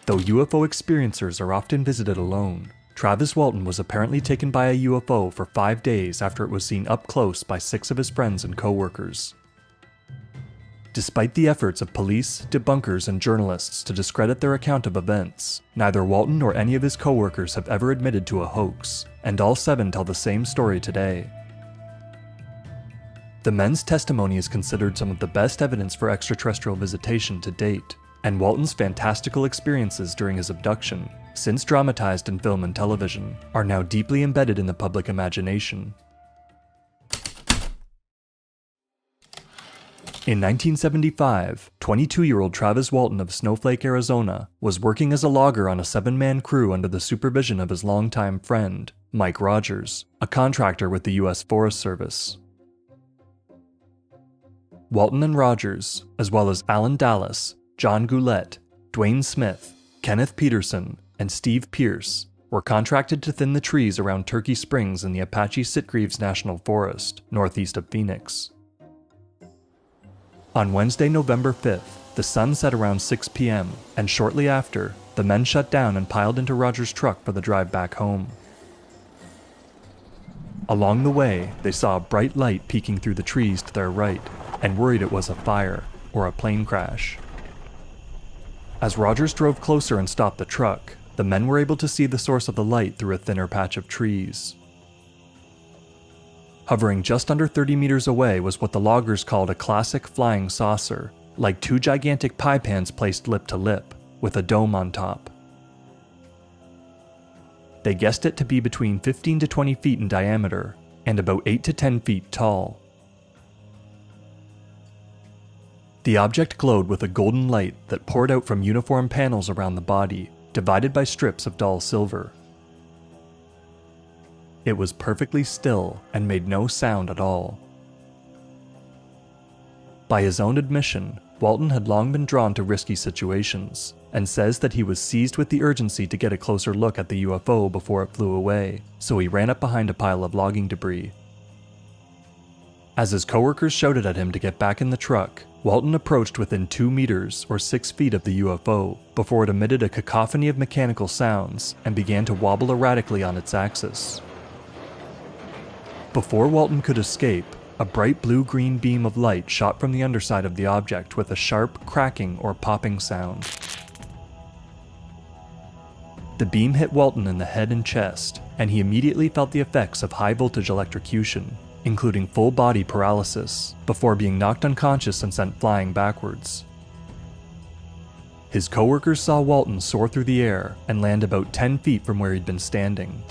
Though UFO experiencers are often visited alone, Travis Walton was apparently taken by a UFO for 5 days after it was seen up close by 6 of his friends and co-workers. Despite the efforts of police, debunkers, and journalists to discredit their account of events, neither Walton nor any of his co-workers have ever admitted to a hoax, and all 7 tell the same story today. The men's testimony is considered some of the best evidence for extraterrestrial visitation to date, and Walton's fantastical experiences during his abduction, since dramatized in film and television, are now deeply embedded in the public imagination. In 1975, 22-year-old Travis Walton of Snowflake, Arizona, was working as a logger on a 7-man crew under the supervision of his longtime friend, Mike Rogers, a contractor with the U.S. Forest Service. Walton and Rogers, as well as Alan Dallas, John Goulet, Dwayne Smith, Kenneth Peterson, and Steve Pierce, were contracted to thin the trees around Turkey Springs in the Apache Sitgreaves National Forest, northeast of Phoenix. On Wednesday, November 5th, the sun set around 6 p.m., and shortly after, the men shut down and piled into Rogers' truck for the drive back home. Along the way, they saw a bright light peeking through the trees to their right, and worried it was a fire, or a plane crash. As Rogers drove closer and stopped the truck, the men were able to see the source of the light through a thinner patch of trees. Hovering just under 30 meters away was what the loggers called a classic flying saucer, like 2 gigantic pie pans placed lip to lip, with a dome on top. They guessed it to be between 15 to 20 feet in diameter, and about 8 to 10 feet tall. The object glowed with a golden light that poured out from uniform panels around the body, divided by strips of dull silver. It was perfectly still and made no sound at all. By his own admission, Walton had long been drawn to risky situations, and says that he was seized with the urgency to get a closer look at the UFO before it flew away, so he ran up behind a pile of logging debris. As his coworkers shouted at him to get back in the truck, Walton approached within 2 meters or 6 feet of the UFO before it emitted a cacophony of mechanical sounds and began to wobble erratically on its axis. Before Walton could escape, a bright blue-green beam of light shot from the underside of the object with a sharp cracking or popping sound. The beam hit Walton in the head and chest, and he immediately felt the effects of high-voltage electrocution, including full-body paralysis, before being knocked unconscious and sent flying backwards. His coworkers saw Walton soar through the air and land about 10 feet from where he'd been standing.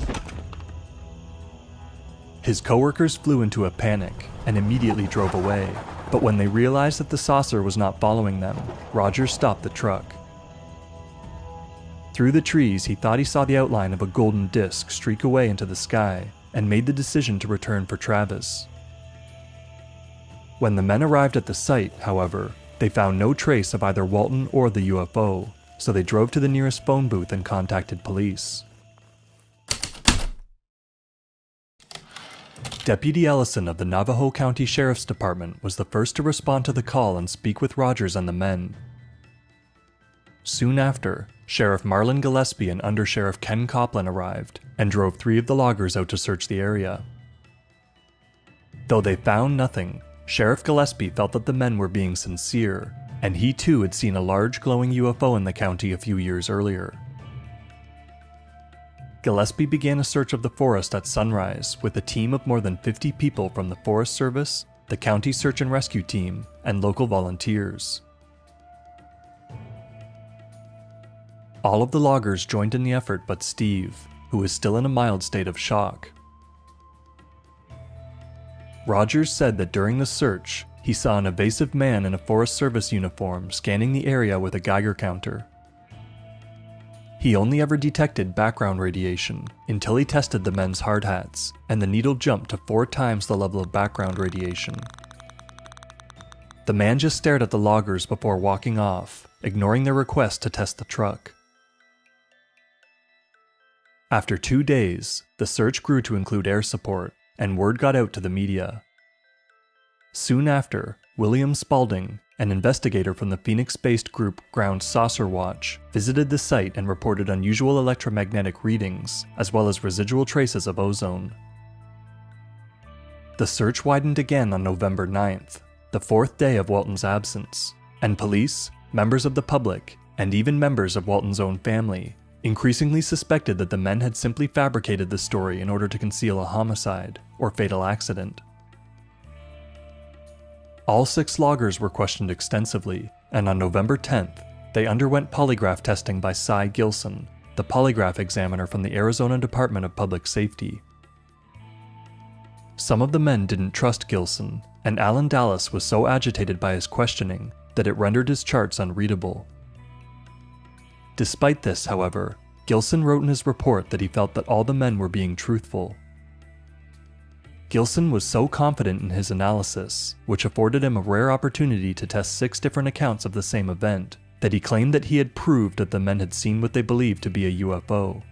His coworkers flew into a panic and immediately drove away, but when they realized that the saucer was not following them, Rogers stopped the truck. Through the trees, he thought he saw the outline of a golden disc streak away into the sky, and made the decision to return for Travis. When the men arrived at the site, however, they found no trace of either Walton or the UFO, so they drove to the nearest phone booth and contacted police. Deputy Ellison of the Navajo County Sheriff's Department was the first to respond to the call and speak with Rogers and the men. Soon after, Sheriff Marlon Gillespie and Under Sheriff Ken Coplin arrived and drove 3 of the loggers out to search the area. Though they found nothing, Sheriff Gillespie felt that the men were being sincere, and he too had seen a large glowing UFO in the county a few years earlier. Gillespie began a search of the forest at sunrise with a team of more than 50 people from the Forest Service, the county search and rescue team, and local volunteers. All of the loggers joined in the effort but Steve, who was still in a mild state of shock. Rogers said that during the search, he saw an evasive man in a Forest Service uniform scanning the area with a Geiger counter. He only ever detected background radiation until he tested the men's hard hats, and the needle jumped to 4 times the level of background radiation. The man just stared at the loggers before walking off, ignoring their request to test the truck. After 2 days, the search grew to include air support, and word got out to the media. Soon after, William Spaulding, an investigator from the Phoenix-based group Ground Saucer Watch, visited the site and reported unusual electromagnetic readings, as well as residual traces of ozone. The search widened again on November 9th, the fourth day of Walton's absence, and police, members of the public, and even members of Walton's own family increasingly suspected that the men had simply fabricated the story in order to conceal a homicide or fatal accident. All 6 loggers were questioned extensively, and on November 10th, they underwent polygraph testing by Cy Gilson, the polygraph examiner from the Arizona Department of Public Safety. Some of the men didn't trust Gilson, and Alan Dallas was so agitated by his questioning that it rendered his charts unreadable. Despite this, however, Gilson wrote in his report that he felt that all the men were being truthful. Gilson was so confident in his analysis, which afforded him a rare opportunity to test 6 different accounts of the same event, that he claimed that he had proved that the men had seen what they believed to be a UFO.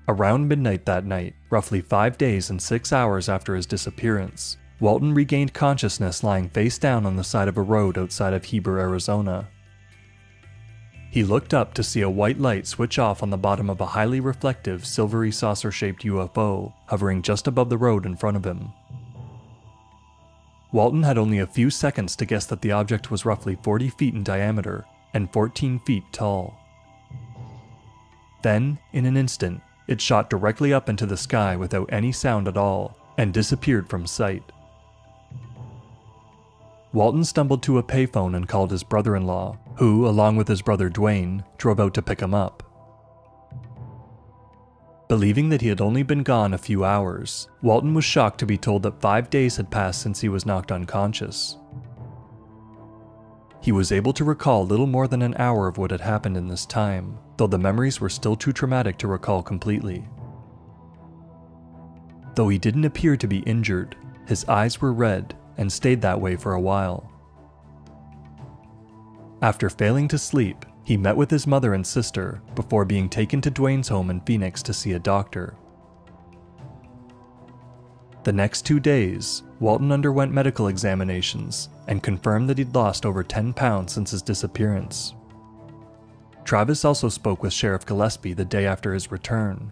Around midnight that night, roughly 5 days and 6 hours after his disappearance, Walton regained consciousness lying face down on the side of a road outside of Heber, Arizona. He looked up to see a white light switch off on the bottom of a highly reflective, silvery saucer-shaped UFO hovering just above the road in front of him. Walton had only a few seconds to guess that the object was roughly 40 feet in diameter and 14 feet tall. Then, in an instant, it shot directly up into the sky without any sound at all and disappeared from sight. Walton stumbled to a payphone and called his brother-in-law, who, along with his brother Dwayne, drove out to pick him up. Believing that he had only been gone a few hours, Walton was shocked to be told that 5 days had passed since he was knocked unconscious. He was able to recall little more than an hour of what had happened in this time, though the memories were still too traumatic to recall completely. Though he didn't appear to be injured, his eyes were red and stayed that way for a while. After failing to sleep, he met with his mother and sister before being taken to Dwayne's home in Phoenix to see a doctor. The next 2 days, Walton underwent medical examinations and confirmed that he'd lost over 10 pounds since his disappearance. Travis also spoke with Sheriff Gillespie the day after his return.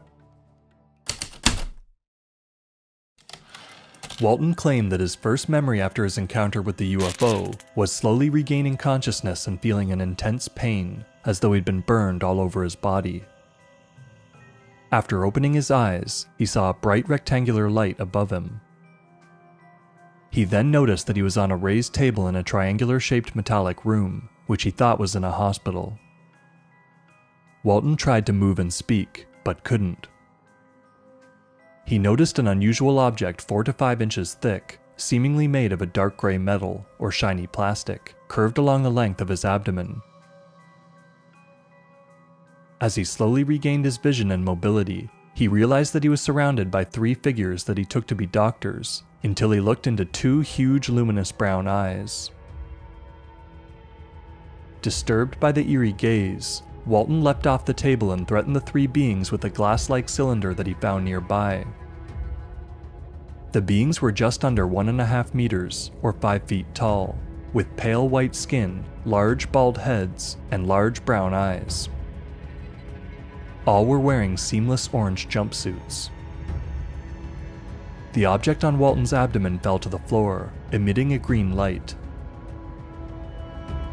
Walton claimed that his first memory after his encounter with the UFO was slowly regaining consciousness and feeling an intense pain, as though he'd been burned all over his body. After opening his eyes, he saw a bright rectangular light above him. He then noticed that he was on a raised table in a triangular-shaped metallic room, which he thought was in a hospital. Walton tried to move and speak, but couldn't. He noticed an unusual object 4 to 5 inches thick, seemingly made of a dark gray metal or shiny plastic, curved along the length of his abdomen. As he slowly regained his vision and mobility, he realized that he was surrounded by 3 figures that he took to be doctors, until he looked into 2 huge luminous brown eyes. Disturbed by the eerie gaze, Walton leapt off the table and threatened the 3 beings with a glass-like cylinder that he found nearby. The beings were just under 1.5 meters, or 5 feet tall, with pale white skin, large bald heads, and large brown eyes. All were wearing seamless orange jumpsuits. The object on Walton's abdomen fell to the floor, emitting a green light.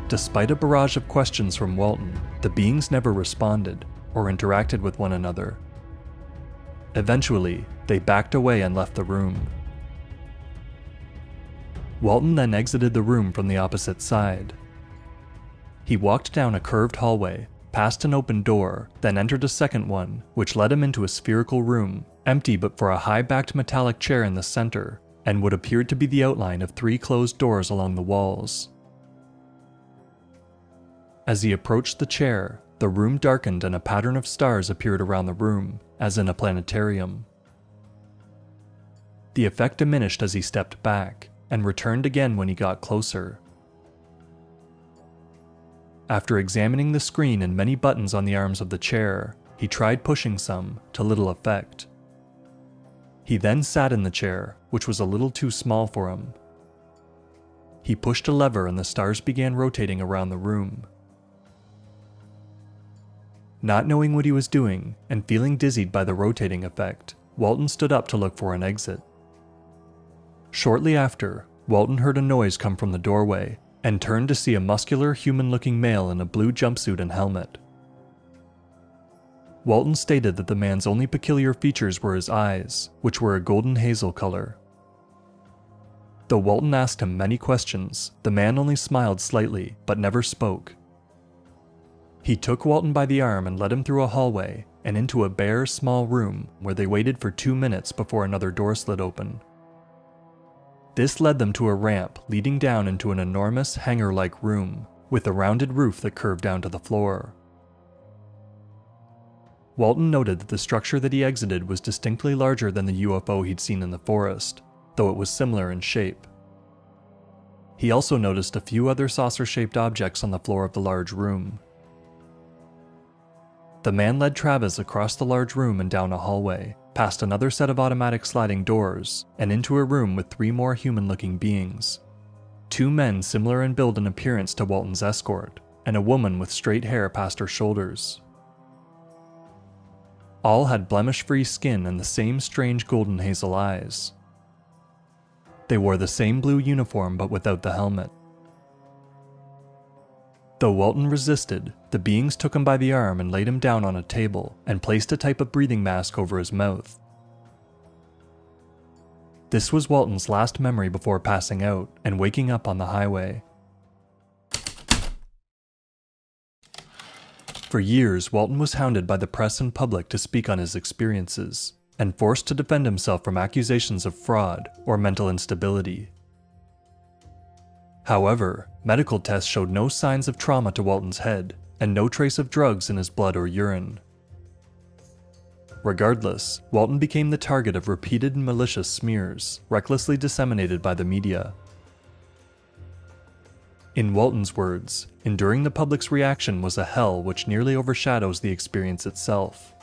Despite a barrage of questions from Walton, the beings never responded or interacted with one another. Eventually, they backed away and left the room. Walton then exited the room from the opposite side. He walked down a curved hallway, past an open door, then entered a second one, which led him into a spherical room, empty but for a high-backed metallic chair in the center, and what appeared to be the outline of 3 closed doors along the walls. As he approached the chair, the room darkened and a pattern of stars appeared around the room, as in a planetarium. The effect diminished as he stepped back, and returned again when he got closer. After examining the screen and many buttons on the arms of the chair, he tried pushing some, to little effect. He then sat in the chair, which was a little too small for him. He pushed a lever and the stars began rotating around the room. Not knowing what he was doing and feeling dizzied by the rotating effect, Walton stood up to look for an exit. Shortly after, Walton heard a noise come from the doorway and turned to see a muscular, human-looking male in a blue jumpsuit and helmet. Walton stated that the man's only peculiar features were his eyes, which were a golden hazel color. Though Walton asked him many questions, the man only smiled slightly, but never spoke. He took Walton by the arm and led him through a hallway and into a bare, small room where they waited for 2 minutes before another door slid open. This led them to a ramp leading down into an enormous hangar-like room with a rounded roof that curved down to the floor. Walton noted that the structure that he exited was distinctly larger than the UFO he'd seen in the forest, though it was similar in shape. He also noticed a few other saucer-shaped objects on the floor of the large room. The man led Travis across the large room and down a hallway, past another set of automatic sliding doors, and into a room with 3 more human-looking beings. 2 men similar in build and appearance to Walton's escort, and a woman with straight hair past her shoulders. All had blemish-free skin and the same strange golden hazel eyes. They wore the same blue uniform but without the helmet. Though Walton resisted, the beings took him by the arm and laid him down on a table and placed a type of breathing mask over his mouth. This was Walton's last memory before passing out and waking up on the highway. For years, Walton was hounded by the press and public to speak on his experiences, and forced to defend himself from accusations of fraud or mental instability. However, medical tests showed no signs of trauma to Walton's head, and no trace of drugs in his blood or urine. Regardless, Walton became the target of repeated and malicious smears, recklessly disseminated by the media. In Walton's words, enduring the public's reaction was a hell which nearly overshadows the experience itself.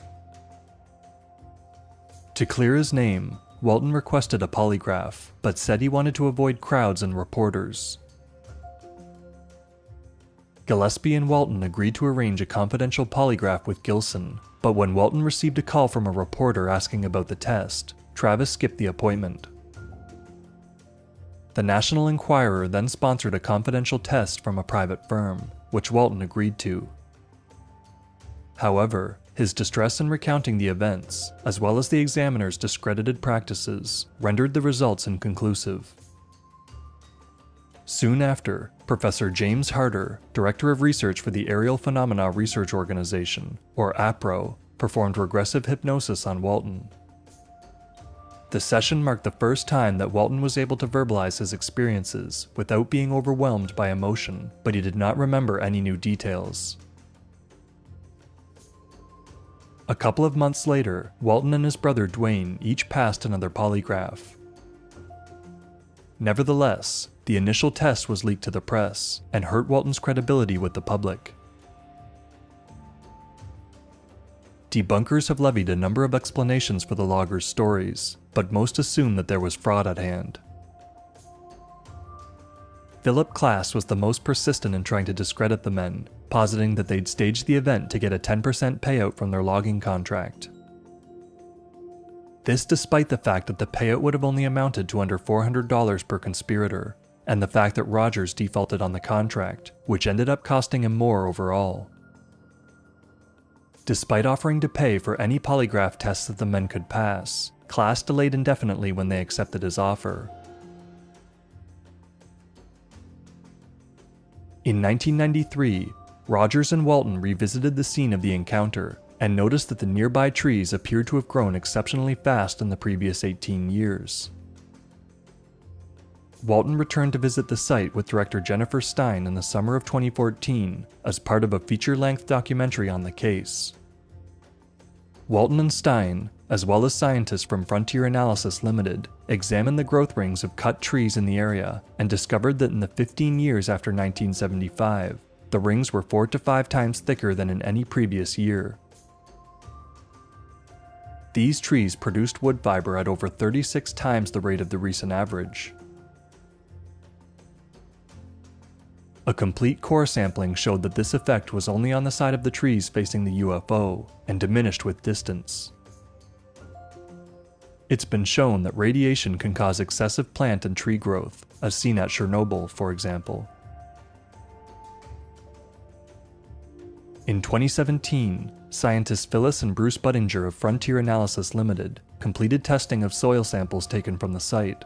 To clear his name, Walton requested a polygraph, but said he wanted to avoid crowds and reporters. Gillespie and Walton agreed to arrange a confidential polygraph with Gilson, but when Walton received a call from a reporter asking about the test, Travis skipped the appointment. The National Enquirer then sponsored a confidential test from a private firm, which Walton agreed to. However, his distress in recounting the events, as well as the examiner's discredited practices, rendered the results inconclusive. Soon after, Professor James Harder, Director of Research for the Aerial Phenomena Research Organization, or APRO, performed regressive hypnosis on Walton. The session marked the first time that Walton was able to verbalize his experiences without being overwhelmed by emotion, but he did not remember any new details. A couple of months later, Walton and his brother Dwayne each passed another polygraph. Nevertheless, the initial test was leaked to the press and hurt Walton's credibility with the public. Debunkers have levied a number of explanations for the loggers' stories, but most assume that there was fraud at hand. Philip Klass was the most persistent in trying to discredit the men, positing that they'd staged the event to get a 10% payout from their logging contract. This despite the fact that the payout would have only amounted to under $400 per conspirator, and the fact that Rogers defaulted on the contract, which ended up costing him more overall. Despite offering to pay for any polygraph tests that the men could pass, Klass delayed indefinitely when they accepted his offer. In 1993, Rogers and Walton revisited the scene of the encounter and noticed that the nearby trees appeared to have grown exceptionally fast in the previous 18 years. Walton returned to visit the site with director Jennifer Stein in the summer of 2014 as part of a feature-length documentary on the case. Walton and Stein, as well as scientists from Frontier Analysis Limited, examined the growth rings of cut trees in the area and discovered that in the 15 years after 1975, the rings were 4 to 5 times thicker than in any previous year. These trees produced wood fiber at over 36 times the rate of the recent average. A complete core sampling showed that this effect was only on the side of the trees facing the UFO and diminished with distance. It's been shown that radiation can cause excessive plant and tree growth, as seen at Chernobyl, for example. In 2017, scientists Phyllis and Bruce Buttinger of Frontier Analysis Limited completed testing of soil samples taken from the site.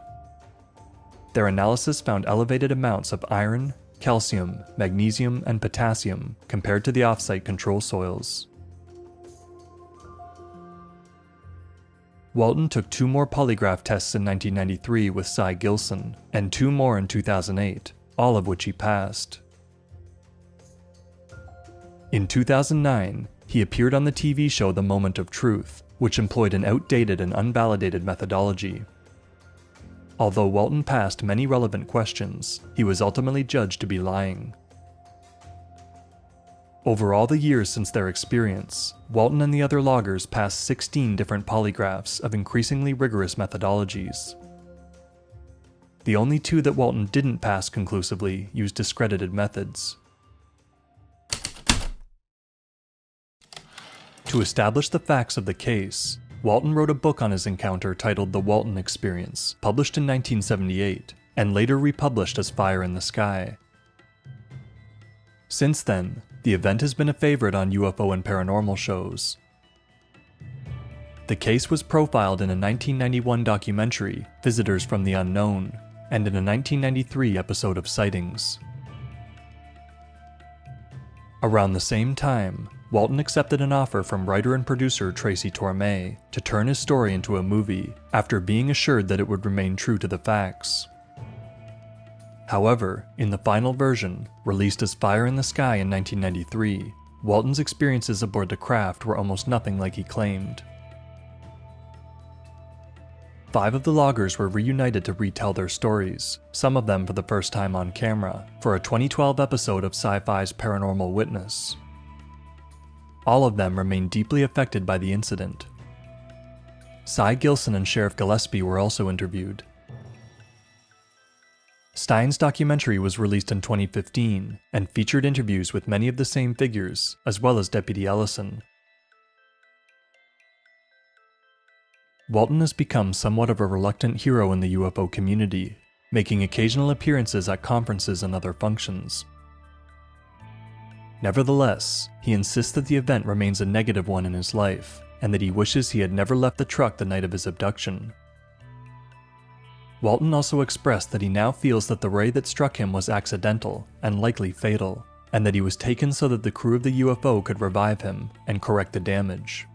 Their analysis found elevated amounts of iron, calcium, magnesium, and potassium compared to the off-site control soils. Walton took 2 more polygraph tests in 1993 with Cy Gilson, and 2 more in 2008, all of which he passed. In 2009, he appeared on the TV show The Moment of Truth, which employed an outdated and unvalidated methodology. Although Walton passed many relevant questions, he was ultimately judged to be lying. Over all the years since their experience, Walton and the other loggers passed 16 different polygraphs of increasingly rigorous methodologies. The only 2 that Walton didn't pass conclusively used discredited methods. To establish the facts of the case, Walton wrote a book on his encounter titled The Walton Experience, published in 1978, and later republished as Fire in the Sky. Since then, the event has been a favorite on UFO and paranormal shows. The case was profiled in a 1991 documentary, Visitors from the Unknown, and in a 1993 episode of Sightings. Around the same time, Walton accepted an offer from writer and producer Tracy Torme to turn his story into a movie after being assured that it would remain true to the facts. However, in the final version, released as Fire in the Sky in 1993, Walton's experiences aboard the craft were almost nothing like he claimed. 5 of the loggers were reunited to retell their stories, some of them for the first time on camera, for a 2012 episode of Sci-Fi's Paranormal Witness. All of them remained deeply affected by the incident. Cy Gilson and Sheriff Gillespie were also interviewed. Stein's documentary was released in 2015 and featured interviews with many of the same figures, as well as Deputy Ellison. Walton has become somewhat of a reluctant hero in the UFO community, making occasional appearances at conferences and other functions. Nevertheless, he insists that the event remains a negative one in his life, and that he wishes he had never left the truck the night of his abduction. Walton also expressed that he now feels that the ray that struck him was accidental and likely fatal, and that he was taken so that the crew of the UFO could revive him and correct the damage.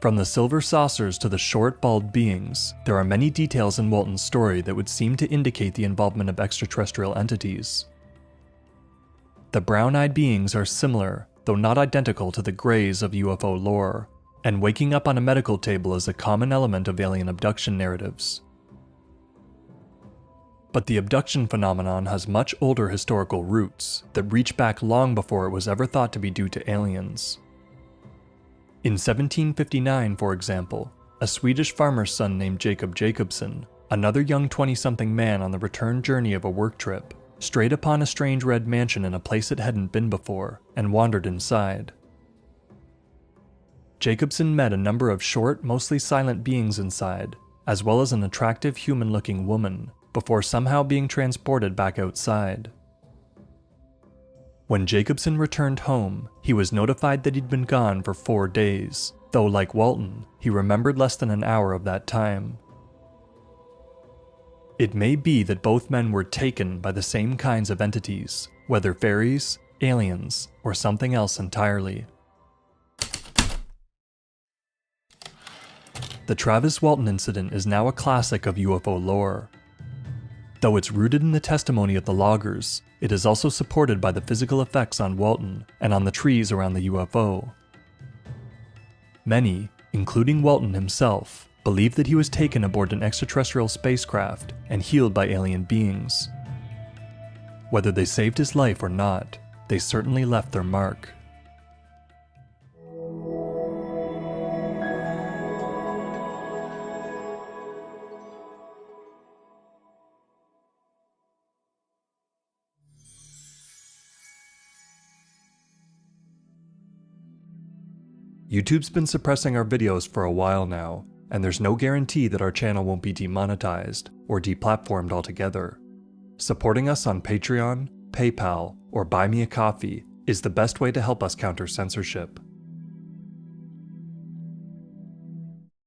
From the silver saucers to the short, bald beings, there are many details in Walton's story that would seem to indicate the involvement of extraterrestrial entities. The brown-eyed beings are similar, though not identical, to the greys of UFO lore, and waking up on a medical table is a common element of alien abduction narratives. But the abduction phenomenon has much older historical roots that reach back long before it was ever thought to be due to aliens. In 1759, for example, a Swedish farmer's son named Jacob Jacobson, another young 20-something man on the return journey of a work trip, strayed upon a strange red mansion in a place it hadn't been before, and wandered inside. Jacobson met a number of short, mostly silent beings inside, as well as an attractive human-looking woman, before somehow being transported back outside. When Jacobson returned home, he was notified that he'd been gone for 4 days, though like Walton, he remembered less than an hour of that time. It may be that both men were taken by the same kinds of entities, whether fairies, aliens, or something else entirely. The Travis Walton incident is now a classic of UFO lore. Though it's rooted in the testimony of the loggers, it is also supported by the physical effects on Walton and on the trees around the UFO. Many, including Walton himself, believe that he was taken aboard an extraterrestrial spacecraft and healed by alien beings. Whether they saved his life or not, they certainly left their mark. YouTube's been suppressing our videos for a while now, and there's no guarantee that our channel won't be demonetized or deplatformed altogether. Supporting us on Patreon, PayPal, or Buy Me a Coffee is the best way to help us counter censorship.